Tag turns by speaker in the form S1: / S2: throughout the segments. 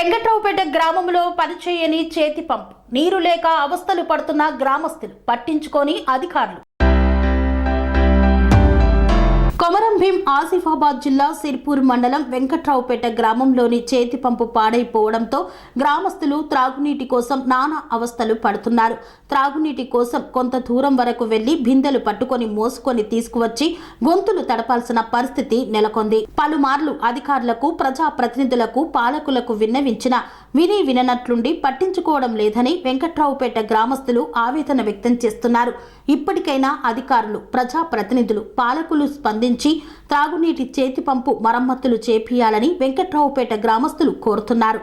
S1: వెంకట్రావుపేట గ్రామంలో పనిచేయని చేతి పంపు, నీరు లేక అవస్థలు పడుతున్న గ్రామస్తులు పట్టించుకొని అధికారులు. కొమరం భీం ఆసిఫాబాద్ జిల్లా సిర్పూర్ మండలం వెంకట్రావుపేట గ్రామంలోని చేతి పంపు పాడైపోవడంతో గ్రామస్తులు త్రాగునీటి కోసం నానా అవస్థలు పడుతున్నారు. త్రాగునీటి కోసం కొంత దూరం వరకు వెళ్లి బిందెలు పట్టుకొని మోసుకొని తీసుకువచ్చి గొంతులు తడపాల్సిన పరిస్థితి నెలకొంది. పలుమార్లు అధికారులకు, ప్రజాప్రతినిధులకు, పాలకులకు విన్నవించిన విననట్లుండి పట్టించుకోవడం లేదని వెంకట్రావుపేట గ్రామస్తులు ఆవేదన వ్యక్తం చేస్తున్నారు. ఇప్పటికైనా అధికారులు, ప్రజాప్రతినిధులు, పాలకులు స్పందించి త్రాగునీటి చేతి పంపు మరమ్మతులు చేపియాలని వెంకట్రావుపేట గ్రామస్తులు కోరుతున్నారు.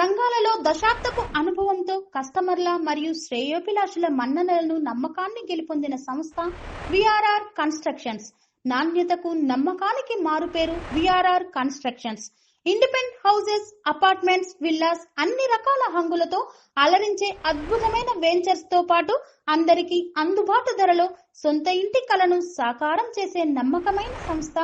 S2: రంగాలలో దశాబ్దపు అనుభవంతో కస్టమర్ల మరియు శ్రేయోభిలాషుల మన్ననలను, నమ్మకాన్ని గెలుపొందిన సంస్థ విఆర్ఆర్ కన్స్ట్రక్షన్స్. నాణ్యతకు, నమ్మకానికి మారుపేరు VRR constructions. Independent houses, apartments, villas అన్ని రకాల హంగులతో అలరించే అద్భుతమైన వెంచర్స్ తో పాటు అందరికీ అందుబాటు ధరలో సొంత ఇంటి కలను సాకారం చేసే నమ్మకమైన సంస్థ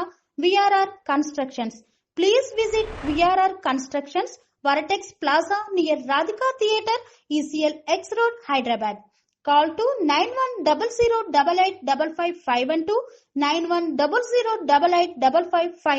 S2: VRR constructions. Please visit VRR constructions, Varatex Plaza near Radhika Theatre, ECL X Road, Hyderabad. Call to 910088555512, 9100885559.